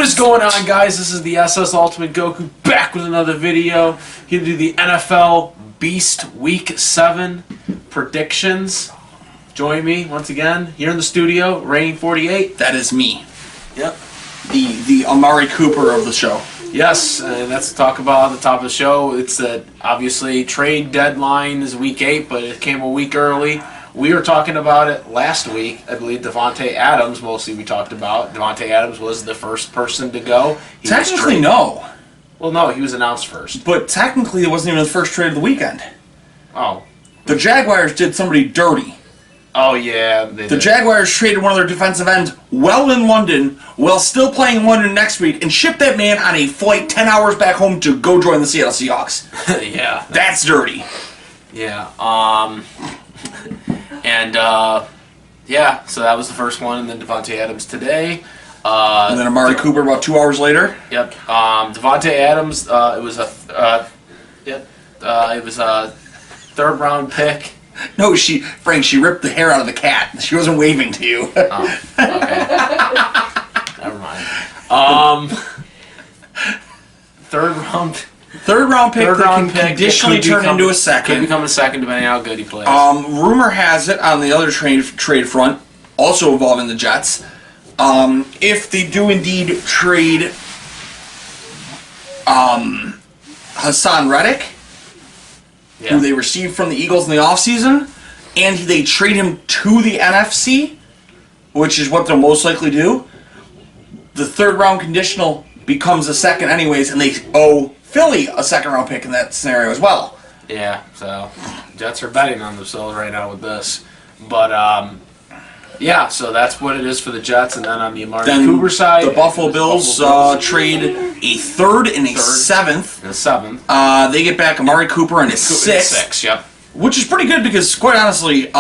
is going on, guys? This is the SS Ultimate Goku back with another video. Here to do the NFL Beast Week 7 predictions. Join me once again here in the studio, Rain48. That is me. Yep. The Amari Cooper of the show. Yes, and that's to talk about at the top of the show. It's that obviously trade deadline is week 8, but it came a week early. We were talking about it last week. I believe Davante Adams, mostly we talked about. Davante Adams was the first person to go. Technically, no. Well, no, he was announced first. But technically, it wasn't even the first trade of the weekend. Oh. The Jaguars did somebody dirty. Oh, yeah. The Jaguars traded one of their defensive ends well in London, while still playing in London next week, and shipped that man on a flight 10 hours back home to go join the Seattle Seahawks. Yeah. That's dirty. Yeah. So that was the first one, and then Davante Adams today. And then Amari Cooper about 2 hours later. Yep. Davante Adams, it was a third round pick. No, Frank, she ripped the hair out of the cat. She wasn't waving to you. Oh, okay. Never mind. Third round pick conditionally turn into a second. Could become a second depending on how good he plays. Rumor has it on the other trade front, also involving the Jets, if they do indeed trade Hassan Reddick, who they received from the Eagles in the offseason, and they trade him to the NFC, which is what they'll most likely do, the third round conditional becomes a second anyways, and they owe Philly a second round pick in that scenario as well. Yeah, so Jets are betting on themselves right now with this. But, so that's what it is for the Jets. And then on the Amari Cooper side, the Buffalo Bills trade a third and a seventh. They get back Amari Cooper and a sixth. Yep. Which is pretty good because, quite honestly,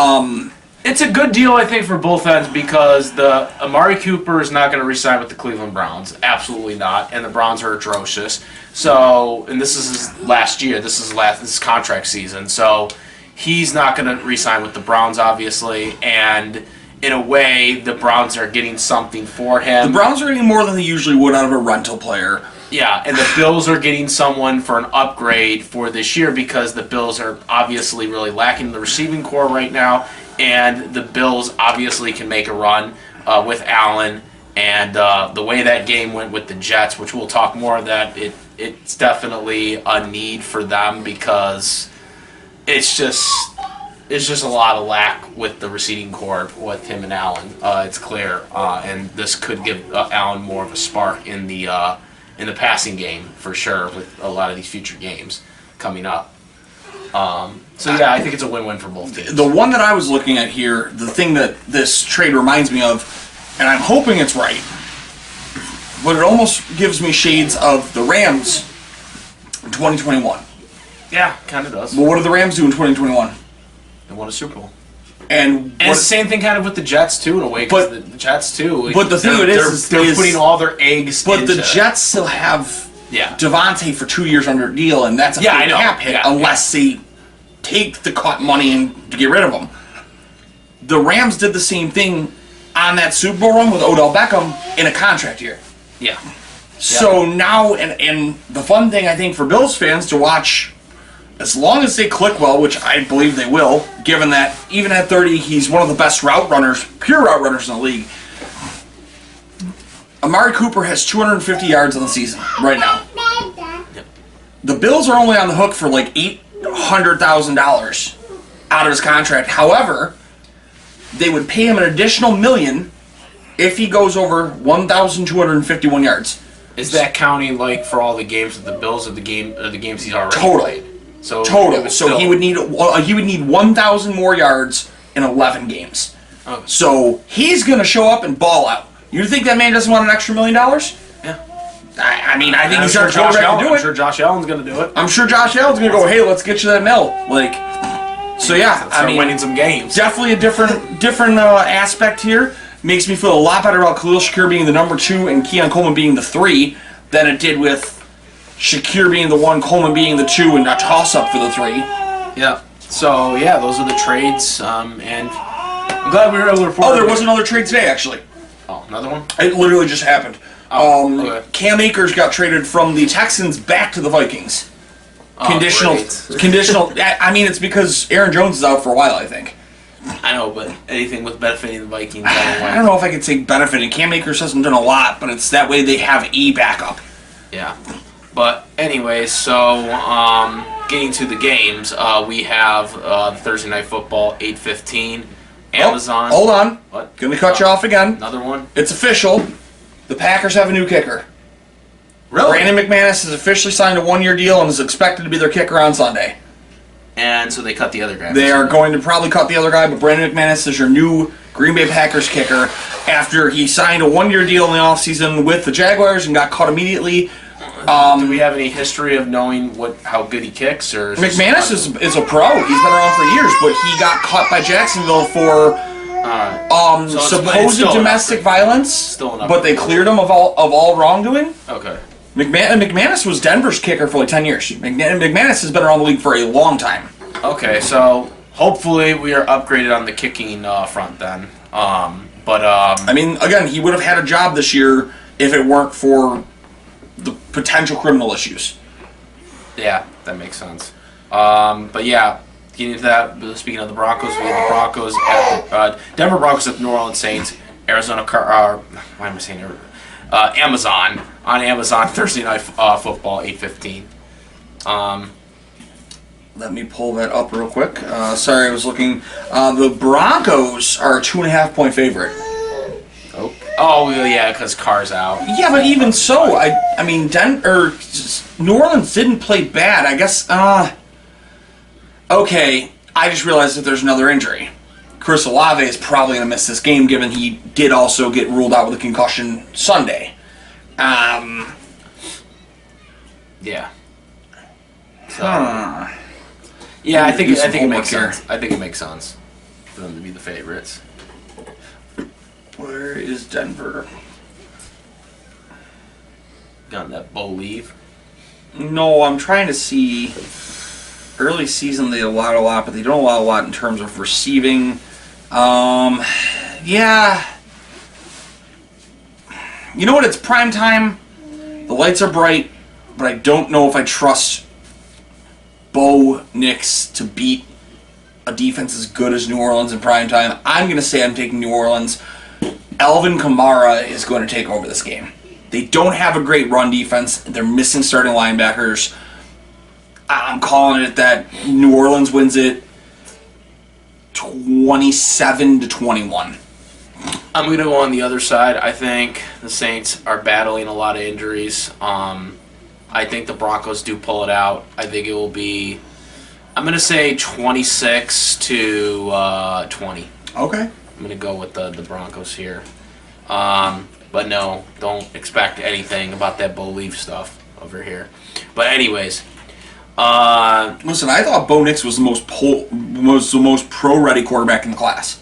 it's a good deal, I think, for both ends because the Amari Cooper is not going to re-sign with the Cleveland Browns. Absolutely not. And the Browns are atrocious. So, and this is his last year. This is contract season. So, he's not going to re-sign with the Browns, obviously. And in a way, the Browns are getting something for him. The Browns are getting more than they usually would out of a rental player. Yeah, and the Bills are getting someone for an upgrade for this year because the Bills are obviously really lacking the receiving core right now. And the Bills obviously can make a run with Allen. And the way that game went with the Jets, which we'll talk more of that, it's definitely a need for them because it's just a lot of lack with the receiving core with him and Allen. It's clear, and this could give Allen more of a spark in the passing game for sure with a lot of these future games coming up. I think it's a win-win for both teams. The one that I was looking at here, the thing that this trade reminds me of, and I'm hoping it's right, but it almost gives me shades of the Rams in 2021. Yeah, kind of does. Well, what did the Rams do in 2021? They won a Super Bowl. And it's the same thing kind of with the Jets, too, in a way, because the Jets, too. But the thing of it is they're putting all their eggs into... But the Jets still have Devontae for 2 years under deal, and that's a cap hit unless they take the cut money and to get rid of him. The Rams did the same thing on that Super Bowl run with Odell Beckham in a contract year. Yeah. So now, and the fun thing I think for Bills fans to watch, as long as they click well, which I believe they will, given that even at 30, he's one of the best pure route runners in the league. Amari Cooper has 250 yards on the season right now. Yep. The Bills are only on the hook for like $800,000 out of his contract. However, they would pay him an additional $1 million if he goes over 1,251 yards. Is that counting like for all the games of the Bills or the games he's already played? Total. So he would need 1,000 more yards in 11 games. Okay. So he's going to show up and ball out. You think that man doesn't want an extra $1 million? Yeah. I think he's got to do it. I'm sure Josh Allen's going to do it. I'm sure Josh Allen's going to go, hey, let's get you that $1 million. Start winning some games. Definitely a different aspect here. Makes me feel a lot better about Khalil Shakir being the number 2 and Keon Coleman being the 3 than it did with Shakir being the 1, Coleman being the 2, and a toss-up for the 3. Yeah. So, those are the trades, and I'm glad we were able to report. Oh, there was another trade today, actually. Oh, another one? It literally just happened. Okay. Cam Akers got traded from the Texans back to the Vikings. Oh, Conditional. I mean, it's because Aaron Jones is out for a while, I think. I know, but anything with benefiting the Vikings, I don't know if I could say benefiting. Cam Akers hasn't done a lot, but it's that way they have a backup. Yeah. But anyway, so getting to the games, we have Thursday Night Football, 8:15. Amazon. Oh, hold on. What? Gonna cut you off again. Another one? It's official. The Packers have a new kicker. Really? Brandon McManus has officially signed a 1-year deal and is expected to be their kicker on Sunday. And so they cut the other guy. They are going to probably cut the other guy, but Brandon McManus is your new Green Bay Packers kicker after he signed a 1-year deal in the offseason with the Jaguars and got cut immediately. Do we have any history of knowing how good he kicks? Or McManus is a pro. He's been around for years, but he got cut by Jacksonville for supposed domestic violence. But they cleared him of all wrongdoing. Okay. McManus was Denver's kicker for like 10 years. McManus has been around the league for a long time. Okay, so hopefully we are upgraded on the kicking front then. I mean, again, he would have had a job this year if it weren't for the potential criminal issues. Yeah, that makes sense. But yeah, getting into that, speaking of the Broncos, we have the Broncos at the Denver Broncos at the New Orleans Saints, why am I saying Amazon, on Amazon, Thursday Night Football, 8:15. Let me pull that up real quick. Sorry, I was looking. The Broncos are a 2.5-point favorite. Oh yeah, because Carr's out. Yeah, but even so, I mean, New Orleans didn't play bad. I guess. Okay, I just realized that there's another injury. Chris Olave is probably going to miss this game, given he did also get ruled out with a concussion Sunday. Yeah. So, yeah, I think it makes sense. I think it makes sense for them to be the favorites. Where is Denver? Got that bowl leave? No, I'm trying to see. Early season they allowed a lot, but they don't allow a lot in terms of receiving. Yeah. You know what? It's prime time. The lights are bright, but I don't know if I trust Bo Nix to beat a defense as good as New Orleans in prime time. I'm going to say I'm taking New Orleans. Alvin Kamara is going to take over this game. They don't have a great run defense. They're missing starting linebackers. I'm calling it that New Orleans wins it 27-21. I'm going to go on the other side. I think the Saints are battling a lot of injuries. I think the Broncos do pull it out. I think it will be, I'm going to say 26-20. Okay. I'm going to go with the Broncos here. But no, don't expect anything about that Bo Leaf stuff over here. But anyways. Listen, I thought Bo Nix was the most pro-ready quarterback in the class.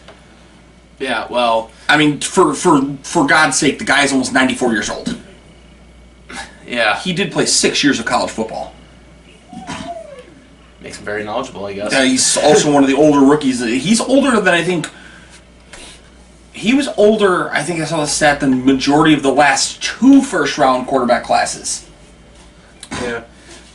Yeah, well, I mean, for God's sake, the guy's almost 94 years old. Yeah, he did play 6 years of college football. Makes him very knowledgeable, I guess. Yeah, he's also one of the older rookies. He's older than I think. He was older, I think I saw the stat, than the majority of the last 2 first-round quarterback classes. Yeah.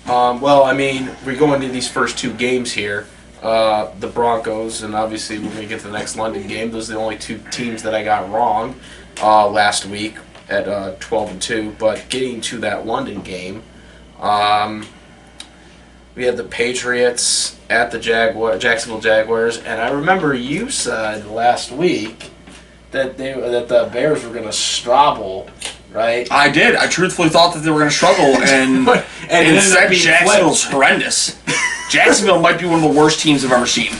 Well, I mean, we go into these first 2 games here. The Broncos, and obviously we're going to get to the next London game. Those are the only 2 teams that I got wrong last week at 12-2. But getting to that London game, we have the Patriots at the Jacksonville Jaguars, and I remember you said last week that the Bears were going to strobble. Right? I did. I truthfully thought that they were going to struggle, and instead Jacksonville's horrendous. Jacksonville might be one of the worst teams I've ever seen.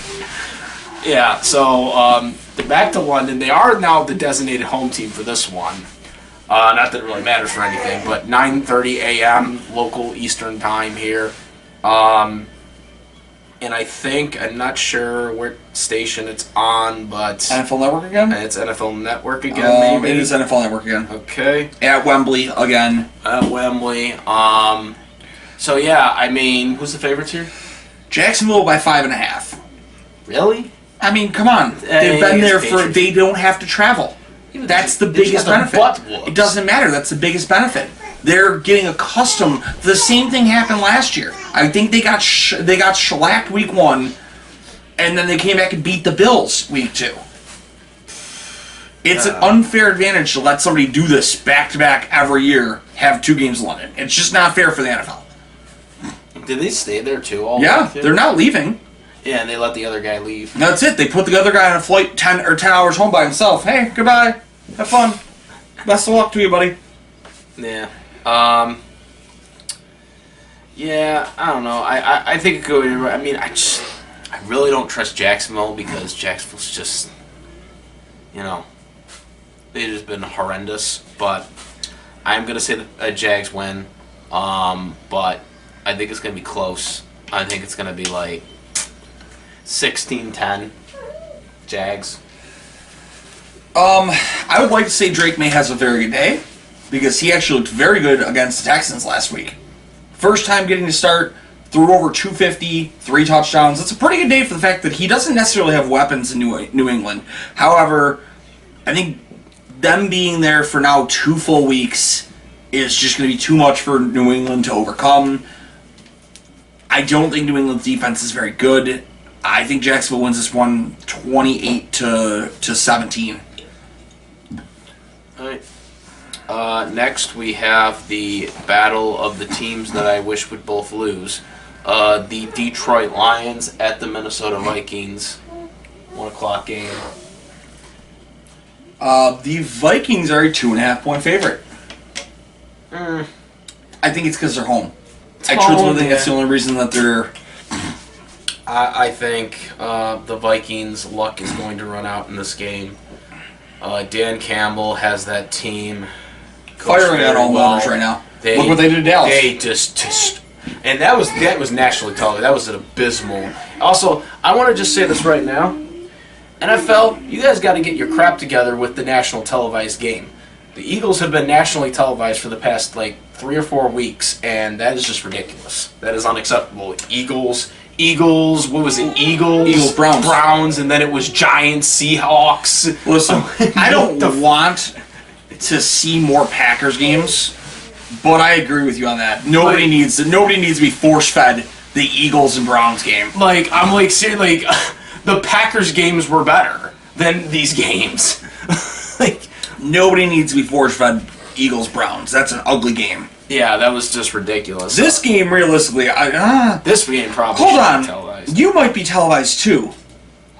Yeah, so they're back to London. They are now the designated home team for this one. Not that it really matters for anything, but 9:30 a.m. local Eastern time here. And I think, I'm not sure what station it's on, but... NFL Network again? It's NFL Network again, maybe? It is NFL Network again. Okay. At Wembley again. At Wembley. So, yeah, I mean, who's the favorites here? Jacksonville by 5.5. Really? I mean, come on. They've been there for... They don't have to travel. That's the biggest benefit. It doesn't matter. That's the biggest benefit. They're getting accustomed. The same thing happened last year. I think they got shellacked week 1, and then they came back and beat the Bills week 2. It's an unfair advantage to let somebody do this back-to-back every year, have 2 games in London. It's just not fair for the NFL. Did they stay there too? They're not leaving. Yeah, and they let the other guy leave. That's it. They put the other guy on a flight 10 hours home by himself. Hey, goodbye. Have fun. Best of luck to you, buddy. Yeah. Yeah, I don't know. I think it could. I mean, I really don't trust Jacksonville because Jacksonville's just, they've just been horrendous. But I'm gonna say the Jags win. But I think it's gonna be close. I think it's gonna be like 16-10 Jags. I would like to say Drake May has a very good day because he actually looked very good against the Texans last week. First time getting to start, threw over 250, 3 touchdowns. It's a pretty good day for the fact that he doesn't necessarily have weapons in New England. However, I think them being there for now 2 full weeks is just going to be too much for New England to overcome. I don't think New England's defense is very good. I think Jacksonville wins this one 28-17. All right. Next, we have the battle of the teams that I wish would both lose. The Detroit Lions at the Minnesota Vikings. 1 o'clock game. The Vikings are a 2.5-point favorite. I think it's because they're home. I truthfully think that's the only reason that they're... I think the Vikings' luck is going to run out in this game. Dan Campbell has that team firing on all numbers right now. Look what they did to Dallas. They just and that was nationally televised. That was an abysmal. Also, I want to just say this right now. NFL, you guys got to get your crap together with the national televised game. The Eagles have been nationally televised for the past 3 or 4 weeks, and that is just ridiculous. That is unacceptable. Eagles, what was it? Eagles, Browns, and then it was Giants, Seahawks. Listen, I don't want to see more Packers games, but I agree with you on that. Nobody needs to be force-fed the Eagles and Browns game. Seriously, the Packers games were better than these games. Nobody needs to be force-fed Eagles Browns. That's an ugly game. Yeah, that was just ridiculous. This game, realistically, this game probably hold should on. be televised. You might be televised too.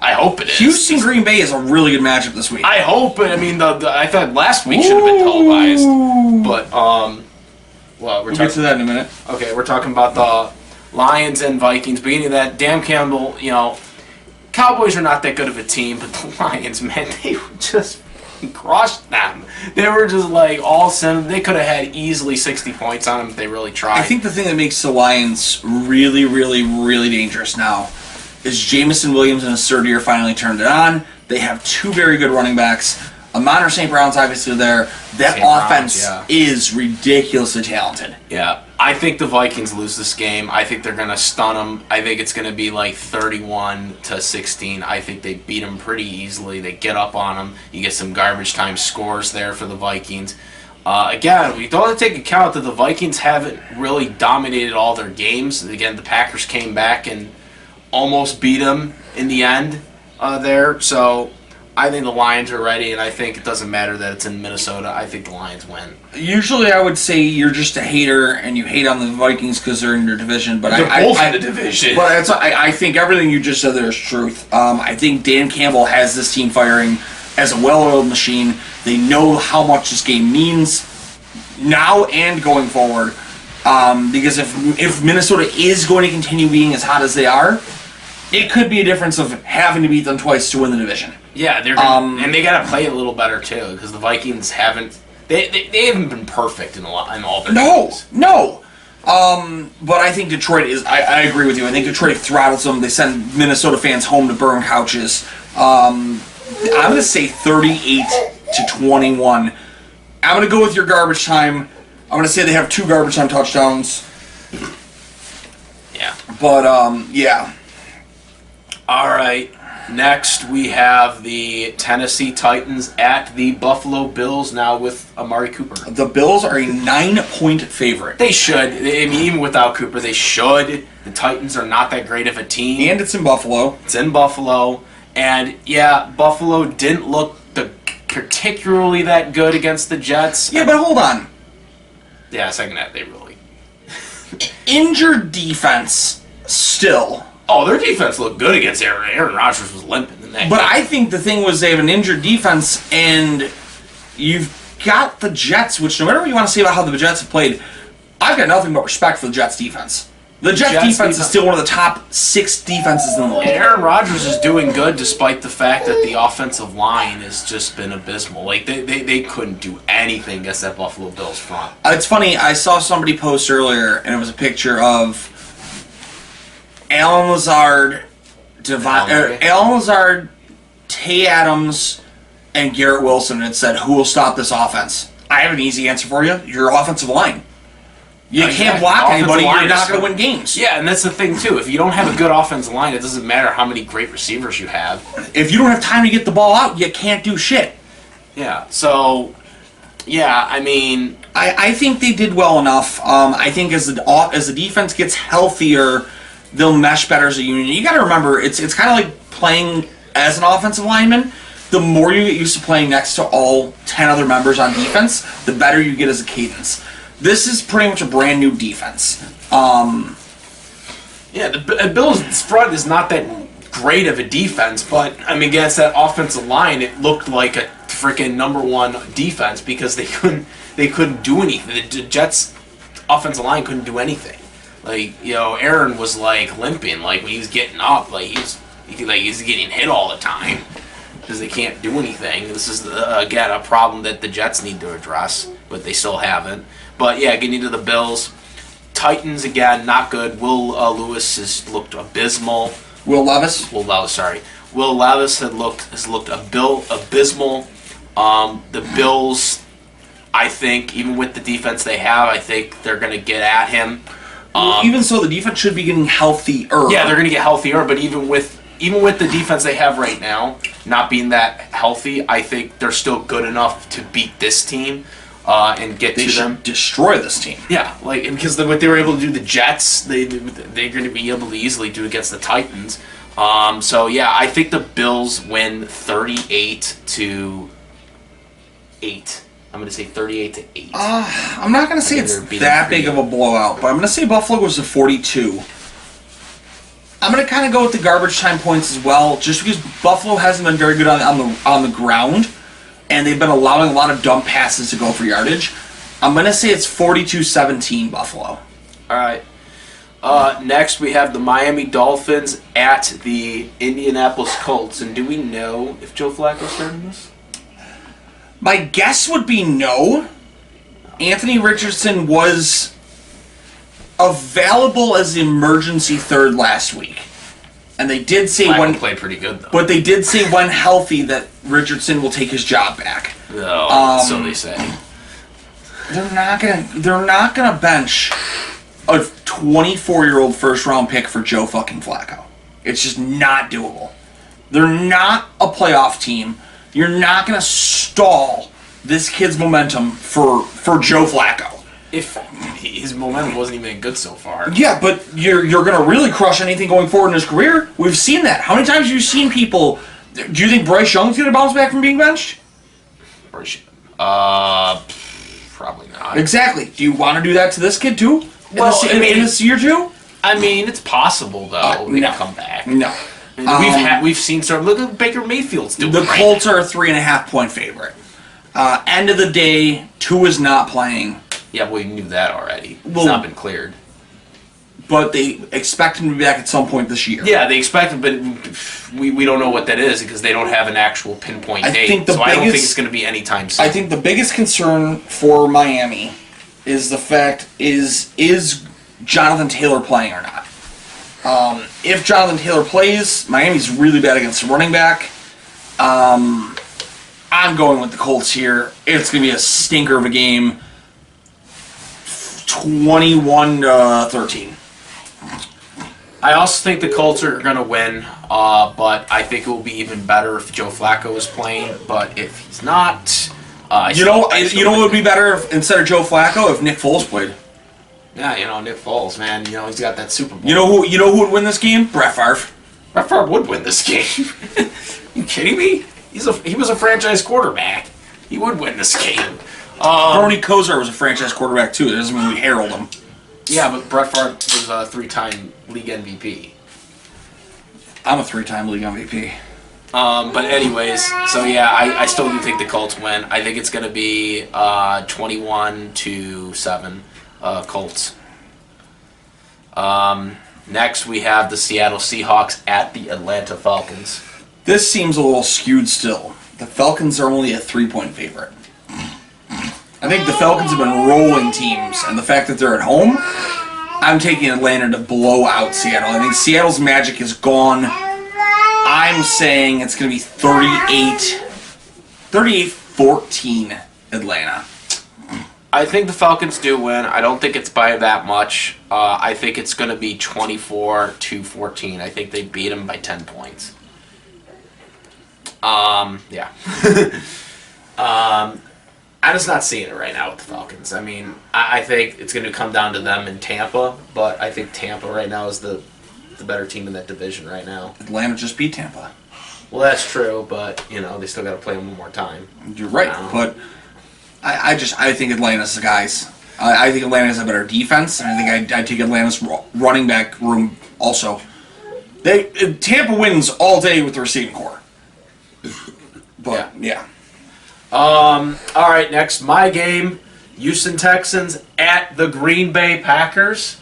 I hope it is. Houston Green Bay is a really good matchup this week. I hope it. I mean, I thought last week should have been televised, but we'll get to that in a minute. Okay, we're talking about the Lions and Vikings. Beginning of that, Dan Campbell. Cowboys are not that good of a team, but the Lions, man, they just crushed them. They were just all sudden. They could have had easily 60 points on them if they really tried. I think the thing that makes the Lions really, really, really dangerous now is Jamison Williams in his 3rd year finally turned it on. They have 2 very good running backs. Amon St. Brown's obviously there. That offense is ridiculously talented. Yeah. I think the Vikings lose this game. I think they're going to stun them. I think it's going to be 31-16. I think they beat them pretty easily. They get up on them. You get some garbage time scores there for the Vikings. Again, we don't have to take account that the Vikings haven't really dominated all their games. Again, the Packers came back and almost beat them in the end there. So I think the Lions are ready, and I think it doesn't matter that it's in Minnesota. I think the Lions win. Usually I would say you're just a hater and you hate on the Vikings because they're in your division. But they're both in the division. But I think everything you just said there is truth. I think Dan Campbell has this team firing as a well-oiled machine. They know how much this game means now and going forward. Because if Minnesota is going to continue being as hot as they are, it could be a difference of having to beat them twice to win the division. Yeah, they're gonna, and they got to play a little better too because the Vikings haven't. They haven't been perfect in all their games. No. But I think Detroit is. I agree with you. I think Detroit throttles them. They send Minnesota fans home to burn couches. I'm going to say 38-21. I'm going to go with your garbage time. I'm going to say they have 2 garbage time touchdowns. Yeah. But yeah. All right. Next, we have the Tennessee Titans at the Buffalo Bills, now with Amari Cooper. The Bills are a 9-point favorite. They should. I mean, even without Cooper, they should. The Titans are not that great of a team. And it's in Buffalo. It's in Buffalo. And, yeah, Buffalo didn't look particularly that good against the Jets. Yeah, but hold on. Yeah, second half, they really... Injured defense, still... Oh, their defense looked good against Aaron. Aaron Rodgers was limping in that But game. I think the thing was they have an injured defense, and you've got the Jets, which no matter what you want to say about how the Jets have played, I've got nothing but respect for the Jets' defense. The Jets' defense is still one of the top 6 defenses in the league. Aaron Rodgers is doing good despite the fact that the offensive line has just been abysmal. Like, they couldn't do anything against that Buffalo Bills front. It's funny, I saw somebody post earlier, and it was a picture of Alan Lazard, Tay Adams, and Garrett Wilson, and it said, who will stop this offense? I have an easy answer for you. Your offensive line. You can't block anybody, you're not going to win games. Yeah, and that's the thing, too. If you don't have a good offensive line, it doesn't matter how many great receivers you have. If you don't have time to get the ball out, you can't do shit. Yeah, so, yeah, I mean... I think they did well enough. I think as the defense gets healthier, they'll mesh better as a unit. You got to remember, it's kind of like playing as an offensive lineman. The more you get used to playing next to all 10 other members on defense, the better you get as a cadence. This is pretty much a brand new defense. Yeah, the Bills' front is not that great of a defense, but I mean, against that offensive line, it looked like a freaking #1 defense because they couldn't do anything. The Jets' offensive line couldn't do anything. Like, you know, Aaron was like limping, like when he was getting up, like he's getting hit all the time because they can't do anything. This is again a problem that the Jets need to address, but they still haven't. But yeah, getting to the Bills, Titans again not good. Will Levis has looked abysmal. Will Levis, sorry. Will Levis has looked abysmal. The Bills, I think, even with the defense they have, I think they're going to get at him. even so, the defense should be getting healthier. Yeah, they're going to get healthier, but even with the defense they have right now not being that healthy, I think they're still good enough to beat this team and get to them. They should destroy this team. Yeah, like because what they were able to do the Jets, they're going to be able to easily do against the Titans. So yeah, I think the Bills win 38-8. I'm going to say 38-8. I'm not going to say it's that big of a blowout, but I'm going to say Buffalo goes to 42. I'm going to kind of go with the garbage time points as well, just because Buffalo hasn't been very good on the ground, and they've been allowing a lot of dump passes to go for yardage. I'm going to say it's 42-17 Buffalo. All right. Next, we have the Miami Dolphins at the Indianapolis Colts. And do we know if Joe Flacco started this? My guess would be no. Anthony Richardson was available as the emergency third last week. And they did say Flacco played pretty good, though. But they did say when healthy that Richardson will take his job back. Oh, so they say. They're not gonna bench a 24-year-old first-round pick for Joe fucking Flacco. It's just not doable. They're not a playoff team. You're not gonna stall this kid's momentum for Joe Flacco. If his momentum wasn't even good so far. Yeah, but you're gonna really crush anything going forward in his career. We've seen that. How many times have you seen people? Do you think Bryce Young's gonna bounce back from being benched? Probably not. Exactly. Do you want to do that to this kid too? Well, in this year too? I mean, it's possible though. They No. can come back. No. We've seen some. Look at Baker Mayfield's doing. The right Colts now. are a 3.5-point favorite. End of the day, Tua is not playing. Yeah, well, we knew that already. It's Well, not been cleared. But they expect him to be back at some point this year. Yeah, they expect it, but we don't know what that is because they don't have an actual pinpoint date. I don't think it's going to be anytime soon. I think the biggest concern for Miami is the fact is Jonathan Taylor playing or not? If Jonathan Taylor plays, Miami's really bad against the running back. I'm going with the Colts here. It's going to be a stinker of a game. 21-13. I also think the Colts are going to win But I think it will be even better if Joe Flacco is playing. But if he's not, you know what would be better instead of Joe Flacco if Nick Foles played. Yeah, Nick Foles, man. He's got that Super Bowl. You know who would win this game? Brett Favre. Brett Favre would win this game. You kidding me? He was a franchise quarterback. He would win this game. Bernie Kosar was a franchise quarterback too. It doesn't mean we herald him. Yeah, but Brett Favre was a 3-time league MVP. I'm a 3-time league MVP. But anyways, so yeah, I still do think the Colts win. I think it's going to be 21-7 Colts. Next, we have the Seattle Seahawks at the Atlanta Falcons. This seems a little skewed still. The Falcons are only a 3-point favorite. I think the Falcons have been rolling teams, and the fact that they're at home, I'm taking Atlanta to blow out Seattle. I think Seattle's magic is gone. I'm saying it's going to be 38-14 Atlanta. I think the Falcons do win. I don't think it's by that much. I think it's going to be 24-14. I think they beat them by 10 points. Yeah. I'm just not seeing it right now with the Falcons. I mean, I think it's going to come down to them in Tampa, but I think Tampa right now is the better team in that division right now. Atlanta just beat Tampa. Well, that's true, but, they still got to play them one more time. You're right, but I think Atlanta's the guys. I think Atlanta has a better defense, and I think I'd take Atlanta's running back room also. Tampa wins all day with the receiving core. But, yeah. All right, next, my game, Houston Texans at the Green Bay Packers.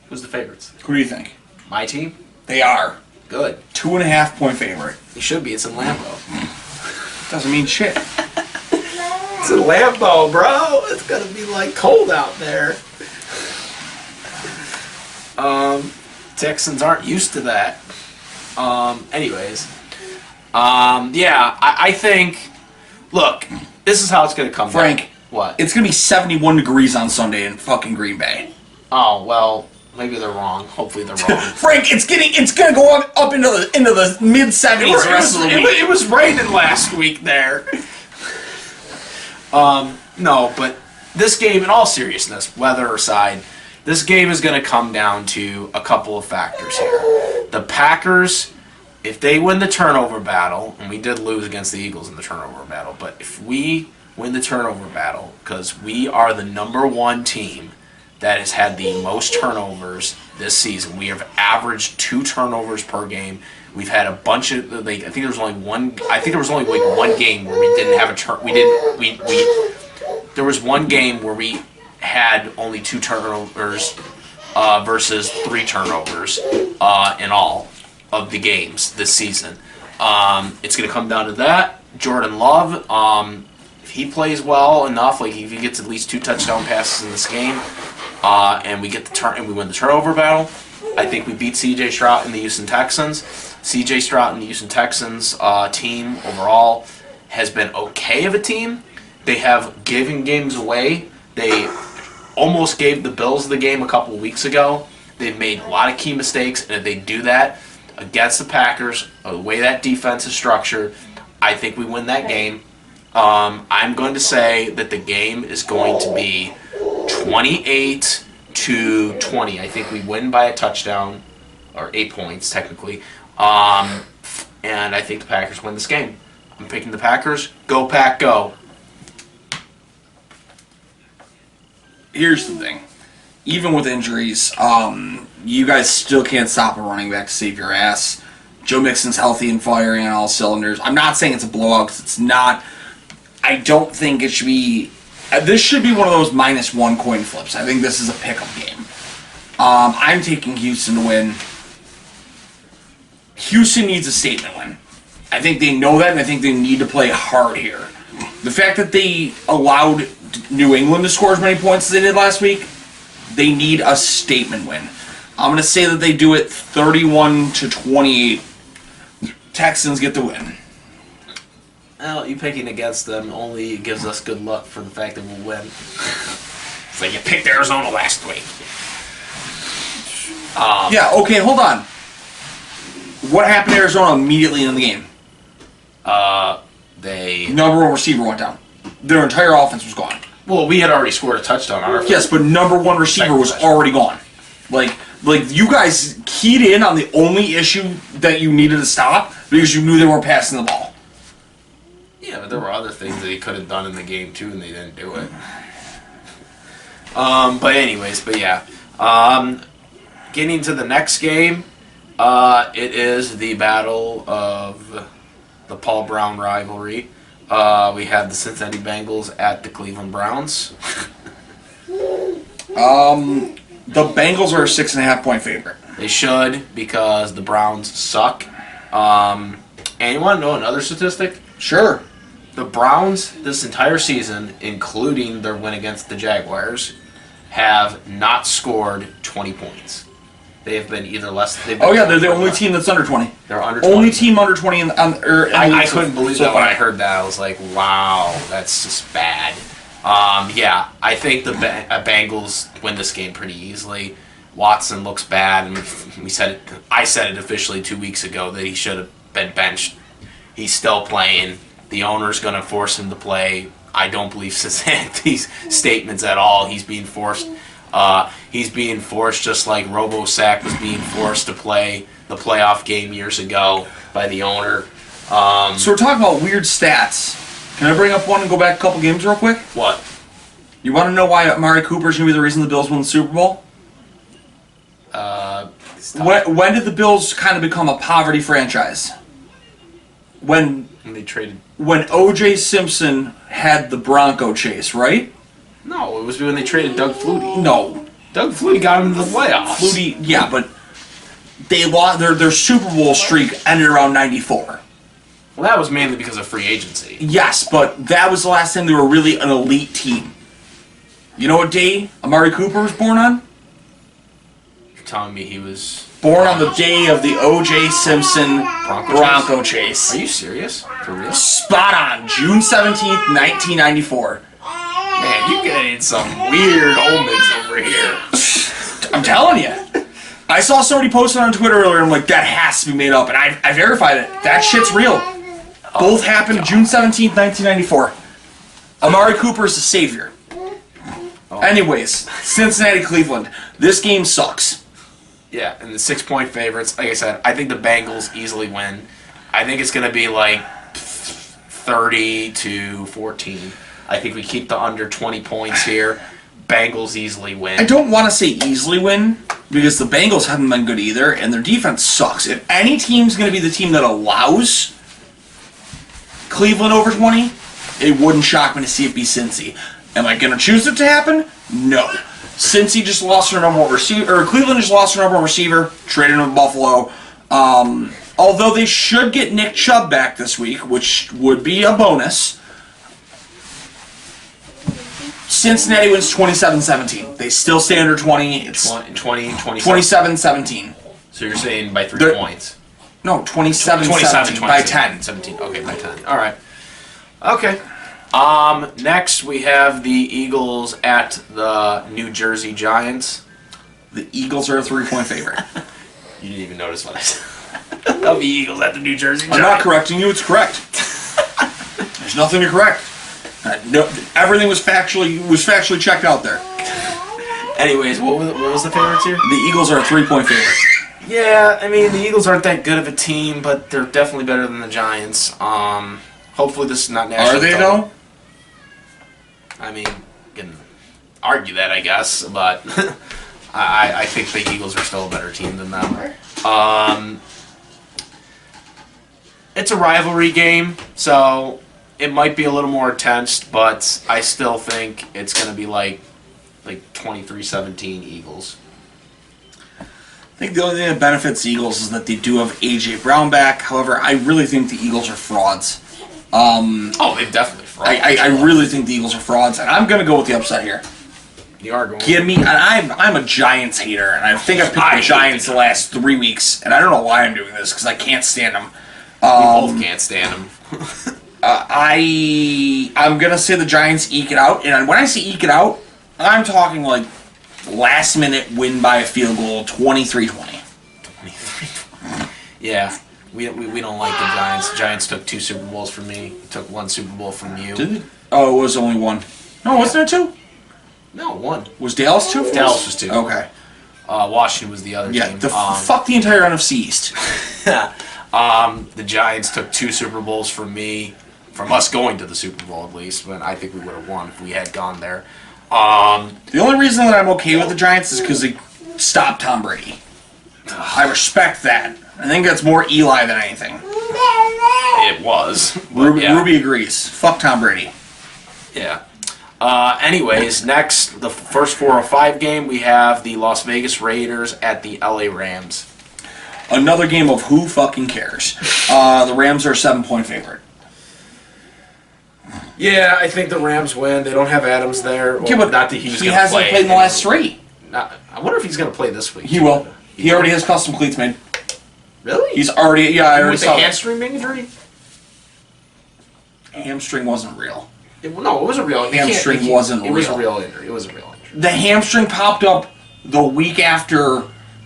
Who's the favorites? Who do you think? My team? They are. Good. 2.5-point favorite. It should be. It's in Lambeau. Doesn't mean shit. It's in Lambeau, bro. It's going to be, cold out there. Texans aren't used to that. Anyways. I think... Look, this is how it's going to come Frank, down. What? It's going to be 71 degrees on Sunday in fucking Green Bay. Oh, well, maybe they're wrong. Hopefully they're wrong. Frank, it's going to go up into the mid-70s the rest of the week. It was raining last week there. No, but this game, in all seriousness, weather aside, this game is going to come down to a couple of factors here. The Packers... If they win the turnover battle, and we did lose against the Eagles in the turnover battle, but if we win the turnover battle, because we are the number one team that has had the most turnovers this season. We have averaged 2 turnovers per game. We've had a bunch of I think there was only one game where we didn't have a turn. There was one game where we had only 2 turnovers versus 3 turnovers in all of the games this season. It's going to come down to that. Jordan Love, if he plays well enough, if he gets at least 2 touchdown passes in this game, and we get and we win the turnover battle, I think we beat C.J. Stroud and the Houston Texans. C.J. Stroud and the Houston Texans team overall has been okay of a team. They have given games away. They almost gave the Bills the game a couple of weeks ago. They've made a lot of key mistakes, and if they do that against the Packers, the way that defense is structured, I think we win that game. I'm going to say that the game is going to be 28-20. I think we win by a touchdown, or 8 points technically, and I think the Packers win this game. I'm picking the Packers. Go Pack, go. Here's the thing. Even with injuries, you guys still can't stop a running back to save your ass. Joe Mixon's healthy and firing on all cylinders. I'm not saying it's a blowout because it's not. I don't think it should be. This should be one of those -1 coin flips. I think this is a pick-up game. I'm taking Houston to win. Houston needs a statement win. I think they know that, and I think they need to play hard here. The fact that they allowed New England to score as many points as they did last week, they need a statement win. I'm going to say that they do it 31-28. Texans get the win. Well, you picking against them only gives us good luck for the fact that we'll win. It's like you picked Arizona last week. Yeah, okay, hold on. What happened to Arizona immediately in the game? Number one receiver went down. Their entire offense was gone. Well, we had already scored a touchdown on our Yes, but number one receiver was already gone. Like you guys keyed in on the only issue that you needed to stop because you knew they weren't passing the ball. Yeah, but there were other things that he could have done in the game too, and they didn't do it. But yeah. Getting to the next game, it is the battle of the Paul Brown rivalry. We have the Cincinnati Bengals at the Cleveland Browns. The Bengals are a 6.5-point favorite. They should, because the Browns suck. And you want to know another statistic? Sure. The Browns, this entire season, including their win against the Jaguars, have not scored 20 points. They have been either less. They're the only team that's under 20. They're under 20. Only team under 20 in I couldn't believe that when I heard that. I was like, wow, that's just bad. I think the Bengals win this game pretty easily. Watson looks bad, and I said it officially 2 weeks ago that he should have been benched. He's still playing. The owner's going to force him to play. I don't believe Cincinnati's statements at all. He's being forced. He's being forced just like RoboSack was being forced to play the playoff game years ago by the owner. So we're talking about weird stats. Can I bring up one and go back a couple games real quick? What? You want to know why Amari Cooper's going to be the reason the Bills won the Super Bowl? When did the Bills kind of become a poverty franchise? When they traded. When O.J. Simpson had the Bronco chase, right? No, it was when they traded Doug Flutie. No. Doug Flutie got him to the playoffs. Flutie, yeah, but they lost their Super Bowl streak ended around 94. Well, that was mainly because of free agency. Yes, but that was the last time they were really an elite team. You know what day Amari Cooper was born on? You're telling me he was... Born on the day of the O.J. Simpson Bronco chase. Are you serious? For real? Spot on. June 17th, 1994. Man, you getting some weird omens over here. I'm telling you. I saw somebody posted on Twitter earlier, and I'm like, that has to be made up. And I verified it. That shit's real. Both happened June 17th, 1994. Amari Cooper's the savior. Anyways, Cincinnati, Cleveland. This game sucks. Yeah, and the 6-point favorites. Like I said, I think the Bengals easily win. I think it's going to be like 30-14. I think we keep the under 20 points here. Bengals easily win. I don't want to say easily win because the Bengals haven't been good either, and their defense sucks. If any team's going to be the team that allows Cleveland over 20, it wouldn't shock me to see it be Cincy. Am I going to choose it to happen? No. Cincy just lost their number one receiver, or Cleveland just lost their number one receiver, traded him to Buffalo. Although they should get Nick Chubb back this week, which would be a bonus. Cincinnati wins 27-17. They still stay under 20. It's 27-17. So you're saying by 3 points? No, 27-17 by 10. 17. Okay, by 10. All right. Okay. Next we have the Eagles at the New Jersey Giants. The Eagles are a 3-point favorite. You didn't even notice what I said. The Eagles at the New Jersey Giants. I'm not correcting you. It's correct. There's nothing to correct. No, everything was factually checked out there. Anyways, what was the favorites here? The Eagles are a 3-point favorite. Yeah, I mean the Eagles aren't that good of a team, but they're definitely better than the Giants. Hopefully this is not national. Are they though? I mean, you can argue that, I guess, but I think the Eagles are still a better team than them. It's a rivalry game, so it might be a little more intense, but I still think it's going to be like 23-17 Eagles. I think the only thing that benefits the Eagles is that they do have A.J. Brown back. However, I really think the Eagles are frauds. They're definitely frauds. I really think the Eagles are frauds, and I'm going to go with the upset here. You are going. Give me, and I'm a Giants hater, and I think I've picked the Giants the last 3 weeks, and I don't know why I'm doing this because I can't stand them. We both can't stand them. I'm gonna say the Giants eke it out, and when I say eke it out, I'm talking like last minute win by a field goal, 23-20. 23-20. Yeah. We don't like the Giants. The Giants took 2 Super Bowls from me. Took 1 Super Bowl from you. Did it? Oh, it was only 1. No, wasn't it 2? No, 1. Was Dallas 2? Dallas was 2. Okay. Washington was the other team. Yeah, fuck the entire NFC East. The Giants took 2 Super Bowls from me, from us going to the Super Bowl at least, but I think we would have won if we had gone there. The only reason that I'm okay with the Giants is because they stopped Tom Brady. I respect that. I think that's more Eli than anything. It was. Ruby agrees. Fuck Tom Brady. Yeah. Anyways, next, the first 4 or 5 game, we have the Las Vegas Raiders at the LA Rams. Another game of who fucking cares. The Rams are a 7-point favorite. Yeah, I think the Rams win. They don't have Adams there. Well, but not that he hasn't played in the last 3. I wonder if he's going to play this week. He will. He already has custom cleats made. Really? He's already, yeah, I already saw. With the hamstring injury? Hamstring wasn't real. No, it wasn't real. Hamstring wasn't real. It was a real injury. It was a real injury. The hamstring popped up the week after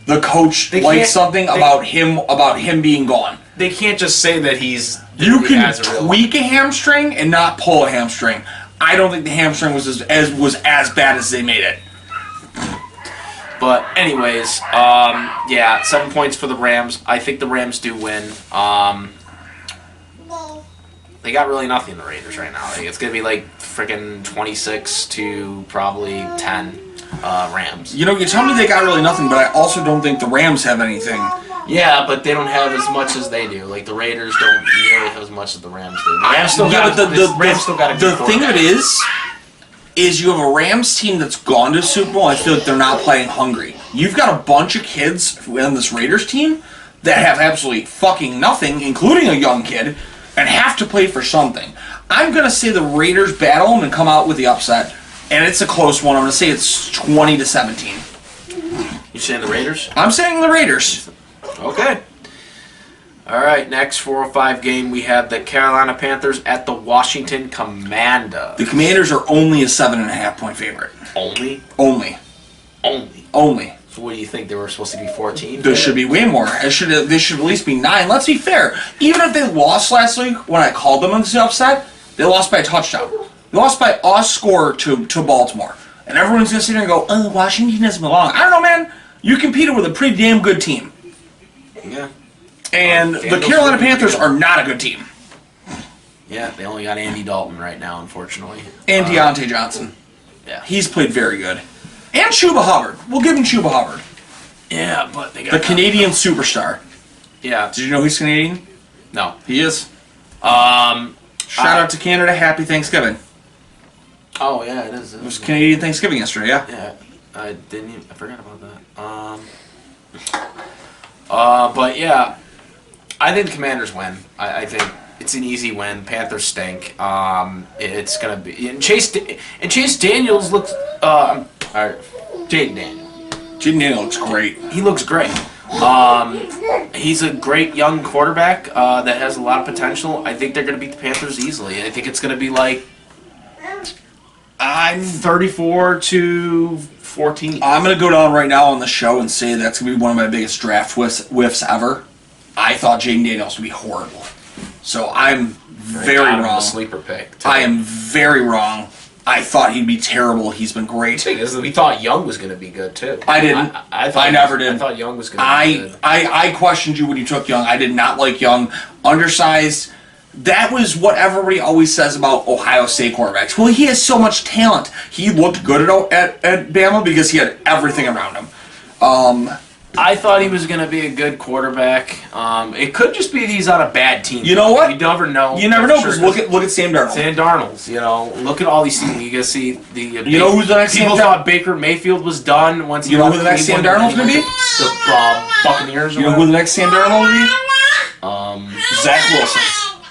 the coach liked something about him being gone. They can't just say that he's. You can tweak a hamstring and not pull a hamstring. I don't think the hamstring was as bad as they made it. But anyways, 7 points for the Rams. I think the Rams do win. They got really nothing, the Raiders, right now. It's going to be like freaking 26 to probably 10 Rams. You know, you tell me they got really nothing, but I also don't think the Rams have anything. Yeah, but they don't have as much as they do. Like, the Raiders don't nearly have as much as the Rams do. The Rams still got a good The thing of it is you have a Rams team that's gone to the Super Bowl, and I feel like they're not playing hungry. You've got a bunch of kids on this Raiders team that have absolutely fucking nothing, including a young kid, and have to play for something. I'm going to say the Raiders battle them and come out with the upset, and it's a close one. I'm going to say it's 20-17. You saying the Raiders? I'm saying the Raiders. Okay. All right, next 4 or 5 game, we have the Carolina Panthers at the Washington Commanders. The Commanders are only a 7.5-point favorite. Only? Only. So what do you think? They were supposed to be 14? There should be way more. They should at least be 9. Let's be fair. Even if they lost last week, when I called them on the upset, they lost by a touchdown. They lost by a score to Baltimore. And everyone's going to sit there and go, oh, Washington doesn't belong. I don't know, man. You competed with a pretty damn good team. Yeah. And the Carolina Panthers are not a good team. Yeah, they only got Andy Dalton right now, unfortunately. And Deontay Johnson. Yeah. He's played very good. And Chuba Hubbard. We'll give him Chuba Hubbard. Yeah, but they got... The Canadian superstar. Yeah. Did you know he's Canadian? No. He is. Shout out to Canada. Happy Thanksgiving. Oh, yeah, it is. It was Canadian Thanksgiving yesterday, yeah? Yeah. I forgot about that. But yeah, I think the Commanders win. I think it's an easy win. Panthers stink. It's gonna be and Chase Daniels looks. Jaden Daniels looks great. He looks great. He's a great young quarterback that has a lot of potential. I think they're gonna beat the Panthers easily. I think it's gonna be like 34-14. I'm going to go down right now on the show and say that's going to be one of my biggest draft whiffs ever. I thought Jaden Daniels would be horrible. So I'm very wrong. Sleeper pick. I am very wrong. I thought he'd be terrible. He's been great. The thing is, we thought Young was going to be good, too. I didn't. I never did. I thought Young was going to be good. I questioned you when you took Young. I did not like Young. Undersized. That was what everybody always says about Ohio State quarterbacks. Well, he has so much talent. He looked good at Bama because he had everything around him. I thought he was going to be a good quarterback. It could just be that he's on a bad team. You know what? You never know. You never know because look at Sam Darnold. Sam Darnold. Look at all these teams. You can see the. You know who's the next? People thought Baker Mayfield was done once. You know who the next Sam Darnold's going to be? The Buccaneers. You know who the next Sam Darnold will be? Zach Wilson.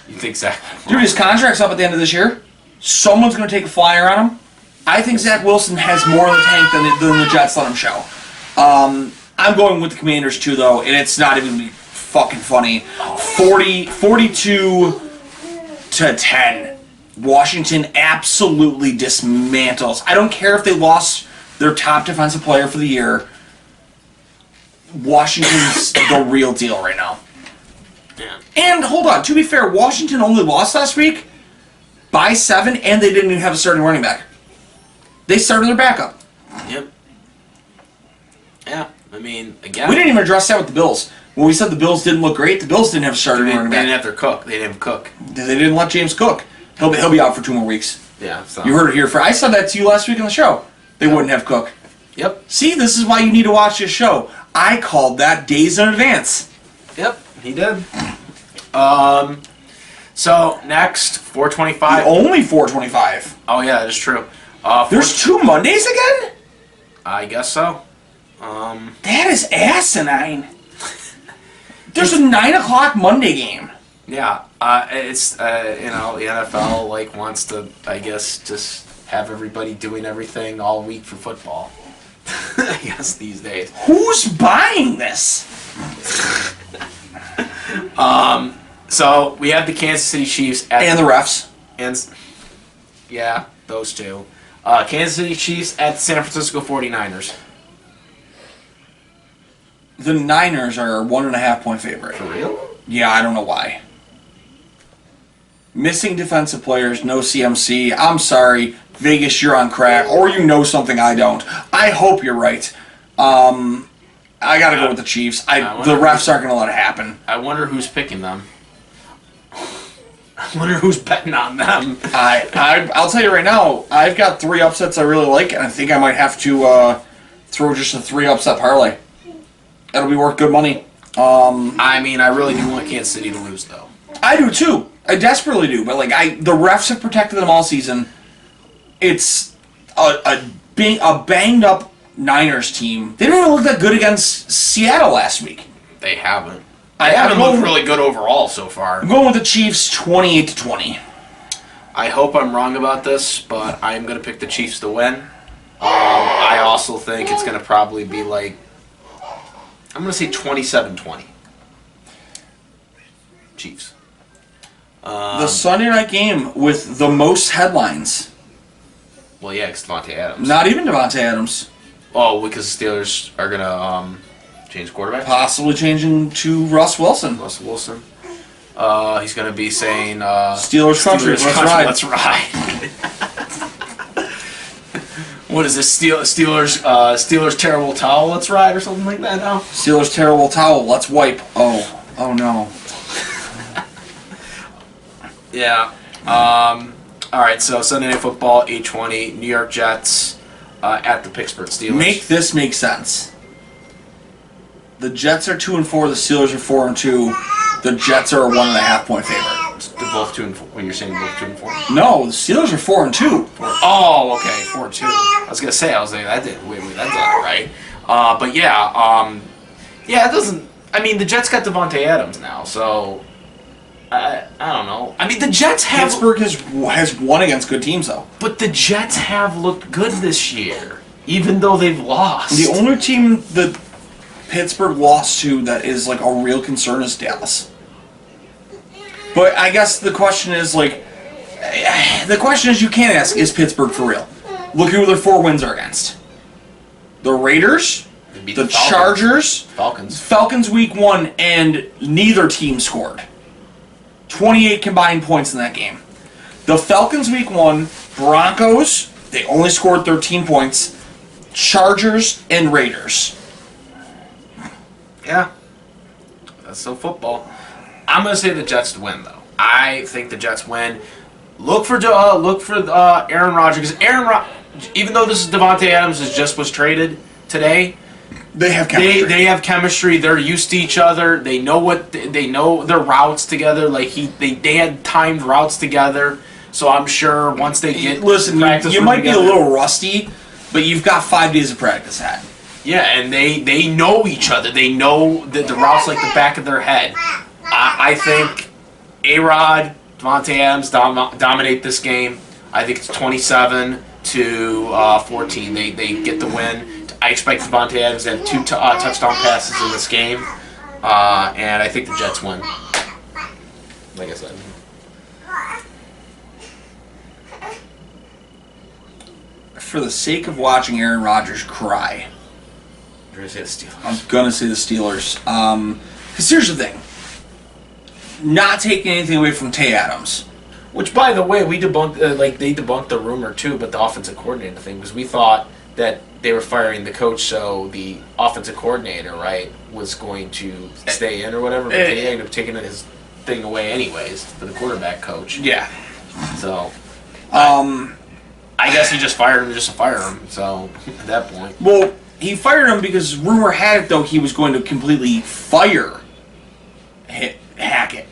You think Zach? Dude, his contract's up at the end of this year. Someone's going to take a flyer on him. I think Zach Wilson has more in the tank than the Jets let him show. I'm going with the Commanders too, though, and it's not even fucking funny. 42-10. Washington absolutely dismantles. I don't care if they lost their top defensive player for the year. Washington's the real deal right now. And hold on, to be fair, Washington only lost last week by 7, and they didn't even have a starting running back. They started their backup. Yep. Yeah, I mean, again, we didn't even address that with the Bills. When we said the Bills didn't look great, the Bills didn't have a starting running back. They didn't have their cook. They didn't have Cook. They didn't let James cook. He'll be out for 2 more weeks. Yeah. So. You heard it here first. I said that to you last week on the show. They wouldn't have Cook. Yep. See, this is why you need to watch this show. I called that days in advance. Yep, he did. So next, 425. Only 425. Oh yeah, that is true. There's 2 Mondays again? I guess so. That is asinine. There's a 9 o'clock Monday game. Yeah, it's the NFL wants to, I guess, just have everybody doing everything all week for football. I guess these days. Who's buying this? So we have the Kansas City Chiefs and the refs. And yeah, those two. Kansas City Chiefs at the San Francisco 49ers. The Niners are a 1.5-point favorite. For real? Yeah, I don't know why. Missing defensive players, no CMC. I'm sorry, Vegas, you're on crack, or you know something I don't. I hope you're right. I gotta go with the Chiefs. The refs aren't gonna let it happen. I wonder who's picking them. I wonder who's betting on them. I'll tell you right now, I've got 3 upsets I really like, and I think I might have to throw just a 3 upset parlay. That'll be worth good money. I mean, I really do want Kansas City to lose, though. I do too. I desperately do. But the refs have protected them all season. It's a banged up Niners team. They didn't even look that good against Seattle last week. They haven't. They haven't looked really good overall so far. I'm going with the Chiefs 28-20. I hope I'm wrong about this, but I'm going to pick the Chiefs to win. I also think it's going to probably be I'm going to say 27-20. Chiefs. The Sunday night game with the most headlines. Well, yeah, it's Devontae Adams. Not even Devontae Adams. Oh, because the Steelers are going to change quarterback? Possibly changing to Russ Wilson. Russell Wilson. He's going to be saying... Steelers country, let's ride. What is this? Steelers terrible towel, let's ride, or something like that now? Steelers terrible towel, let's wipe. Oh no. Yeah. All right, so Sunday Night Football, 8:20, New York Jets at the Pittsburgh Steelers. Make this make sense. The Jets are 2-4, the Steelers are 4-2. The Jets are a 1.5-point favorite. They're both 2-4. When you're saying both 2-4? No, the Steelers are 4-2. Oh, okay, 4-2. I was gonna say, that didn't. Wait, that's not right. But yeah, it doesn't. I mean, the Jets got Devontae Adams now, so I don't know. I mean, the Jets have. Pittsburgh has won against good teams though. But the Jets have looked good this year, even though they've lost. The only team that Pittsburgh lost to that is a real concern is Dallas. But I guess the question is you can't ask, is Pittsburgh for real? Look who their 4 wins are against. The Raiders, the Chargers, Falcons week 1, and neither team scored. 28 combined points in that game. The Falcons week 1, Broncos, they only scored 13 points. Chargers and Raiders. Yeah. That's so football. I'm going to say the Jets win, though. I think the Jets win. Look for Aaron Rodgers. Because even though this is Devontae Adams was traded today, they have chemistry. They have chemistry. They're used to each other. They know their routes together. They had timed routes together. So I'm sure once they get you might be a little rusty, but you've got 5 days of practice had. Yeah, and they know each other. They know the routes like the back of their head. I think A-Rod, Devontae Adams dominate this game. I think it's 27-14. They get the win. I expect Devontae Adams to have 2 touchdown passes in this game. And I think the Jets win. Like I said. For the sake of watching Aaron Rodgers cry, You're going to say the Steelers. I'm going to say the Steelers. Because here's the thing. not taking anything away from Tay Adams. Which, by the way, we debunked, they debunked the rumor too, but the offensive coordinator thing, because we thought that they were firing the coach, so the offensive coordinator, right, was going to stay in or whatever, but they ended up taking his thing away anyways, for the quarterback coach. Yeah. So, I guess he just fired him just to fire him, so, at that point. Well, he fired him because rumor had it, though, he was going to completely fire Hackett.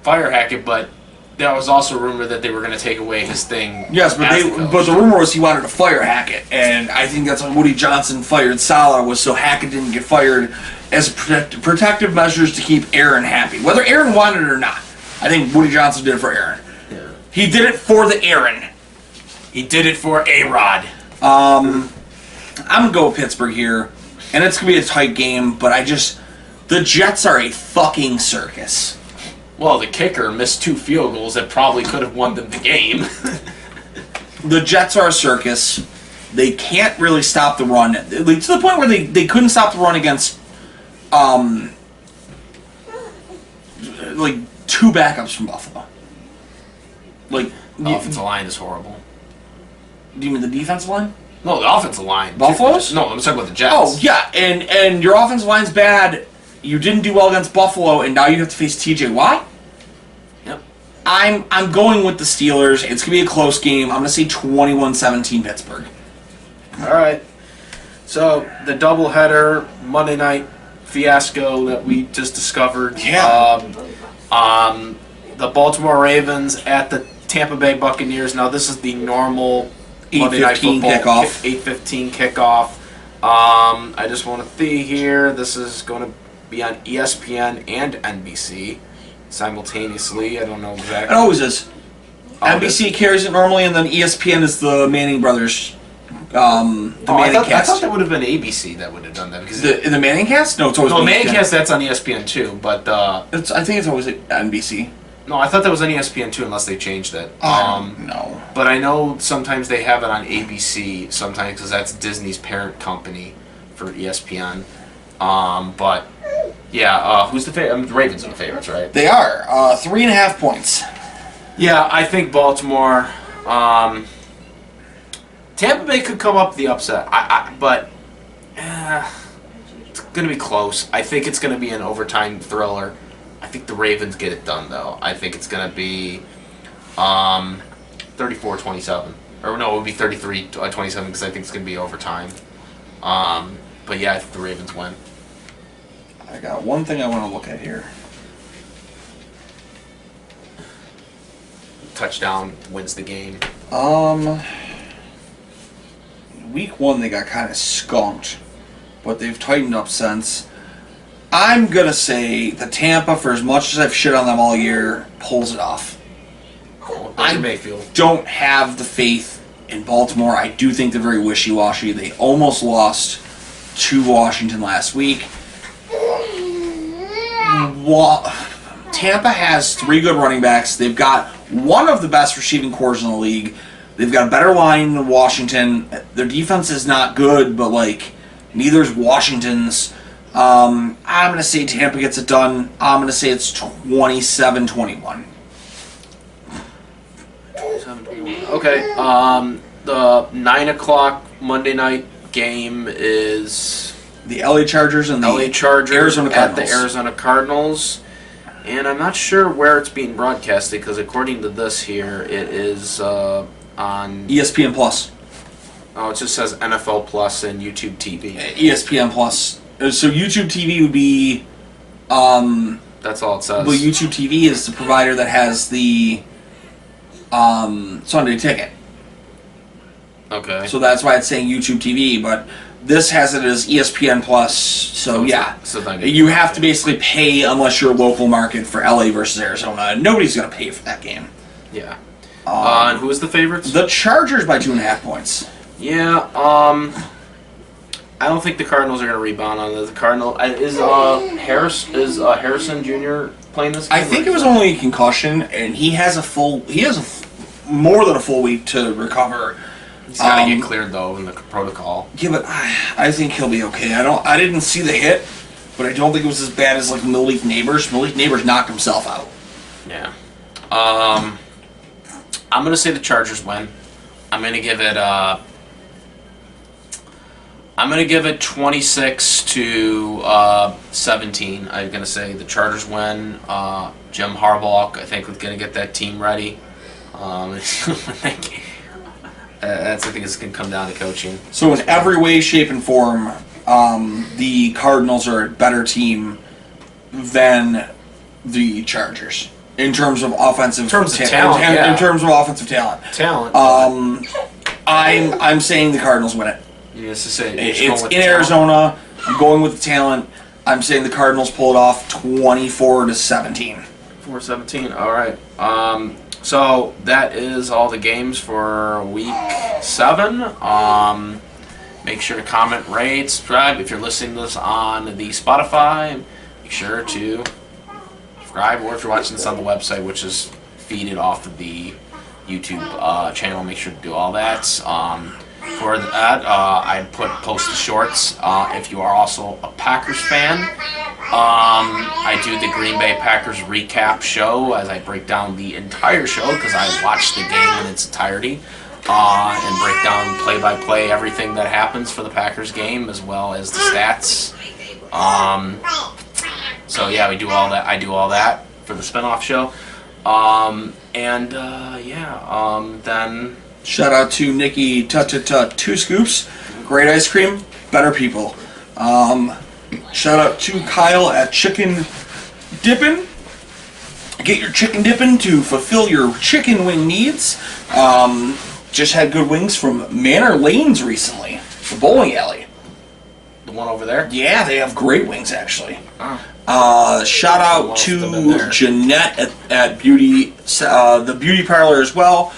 Fire Hackett, but there was also a rumor that they were going to take away his thing. Yes, but the rumor was he wanted to fire Hackett, and I think that's why Woody Johnson fired Saleh, was so Hackett didn't get fired as protective measures to keep Aaron happy. Whether Aaron wanted it or not, I think Woody Johnson did it for Aaron. Yeah. He did it for the Aaron. He did it for A-Rod. I'm going to go with Pittsburgh here, and it's going to be a tight game, but the Jets are a fucking circus. Well, the kicker missed 2 field goals that probably could have won them the game. The Jets are a circus. They can't really stop the run. To the point where they couldn't stop the run against 2 backups from Buffalo. The offensive line is horrible. Do you mean the defensive line? No, the offensive line. Buffalo's? No, I'm talking about the Jets. Oh, yeah, and your offensive line's bad. You didn't do well against Buffalo, and now you have to face TJ Watt? Yep. I'm going with the Steelers. It's going to be a close game. I'm going to say 21-17 Pittsburgh. All right. So, the doubleheader Monday night fiasco that we just discovered. Yeah. The Baltimore Ravens at the Tampa Bay Buccaneers. Now, this is the normal Monday Night Football kickoff. 8:15 kickoff. I just want to see here. This is going to be on ESPN and NBC simultaneously. I don't know exactly. It always is. NBC carries it normally, and then ESPN is the Manning brothers. Manning cast. I thought that would have been ABC that would have done that because the Manning cast. No, it's always Manning cast. That's on ESPN too, but I think it's always NBC. No, I thought that was on ESPN too, unless they changed it. No. But I know sometimes they have it on ABC sometimes because that's Disney's parent company for ESPN. But yeah, who's the favorite? The Ravens are the favorites, right? They are 3.5 points. Yeah, I think Baltimore. Tampa Bay could come up with the upset, but it's going to be close. I think it's going to be an overtime thriller. I think the Ravens get it done, though. I think it's going to be 34-27. Or no, it would be 33-27 because I think it's going to be overtime. But yeah, I think the Ravens win. I got one thing I want to look at here. Touchdown wins the game. Week 1 they got kind of skunked, but they've tightened up since. I'm going to say the Tampa, for as much as I've shit on them all year, pulls it off. I Mayfield. Don't have the faith in Baltimore. I do think they're very wishy-washy. They almost lost to Washington last week. Tampa has 3 good running backs. They've got one of the best receiving corps in the league. They've got a better line than Washington. Their defense is not good, but neither is Washington's. I'm going to say Tampa gets it done. I'm going to say it's 27-21. Okay. The 9 o'clock Monday night game is the LA Chargers and the Arizona Cardinals. At the Arizona Cardinals. And I'm not sure where it's being broadcasted because according to this here, it is on ESPN Plus. Oh, it just says NFL Plus and YouTube TV. ESPN Plus. So YouTube TV would be. That's all it says. Well, YouTube TV is the provider that has the Sunday Ticket. Okay. So that's why it's saying YouTube TV, but this has it as ESPN Plus. So yeah, you have to basically pay unless you're a local market for LA versus Arizona. Nobody's going to pay for that game. Yeah. And who is the favorites? The Chargers by 2.5 points. Yeah. I don't think the Cardinals are going to rebound on this. The Cardinal is Harrison Jr. playing this game? I think it was only a concussion, and he has more than a full week to recover. He's got to get cleared though in the protocol. Yeah, but I think he'll be okay. I didn't see the hit, but I don't think it was as bad as Malik Neighbors. Malik Neighbors knocked himself out. Yeah. I'm gonna say the Chargers win. I'm gonna give it 26-17. I'm gonna say the Chargers win. Jim Harbaugh, I think, is gonna get that team ready. I think it's gonna come down to coaching. So in every way, shape, and form, the Cardinals are a better team than the Chargers in terms of offensive talent. In terms of offensive talent. I'm saying the Cardinals win it. Yes, to say It's in Arizona. I'm going with the talent. I'm saying the Cardinals pull it off 24-17. 4-17. All right. So that is all the games for Week 7. Make sure to comment, rate, subscribe. If you're listening to this on the Spotify, make sure to subscribe. Or if you're watching this on the website, which is feeded off of the YouTube channel, make sure to do all that. For that, I post the shorts. If you are also a Packers fan, I do the Green Bay Packers recap show as I break down the entire show because I watch the game in its entirety and break down play-by-play everything that happens for the Packers game as well as the stats. So yeah, we do all that. I do all that for the spinoff show. Then shout out to Nikki Two Scoops. Great ice cream, better people. Shout out to Kyle at Chicken Dippin'. Get your chicken dippin' to fulfill your chicken wing needs. Just had good wings from Manor Lanes recently, the bowling alley. the one over there. Yeah, they have great wings actually. Oh. Shout out to Jeanette at the beauty parlor as well.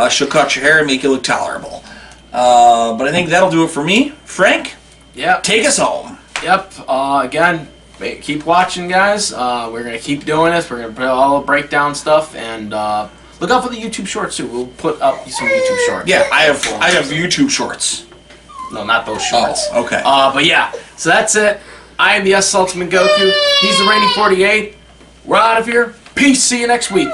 She'll cut your hair and make you look tolerable. But I think that'll do it for me. Frank, yep. Take us home. Yep. Again, keep watching, guys. We're gonna keep doing this. We're gonna put all the breakdown stuff and look out for the YouTube shorts too. We'll put up some YouTube shorts. Yeah, I have YouTube shorts. No, not those shorts. Oh, okay. But yeah, so that's it. I am the S Ultimate Goku. He's the Rainy 48. We're out of here. Peace. See you next week.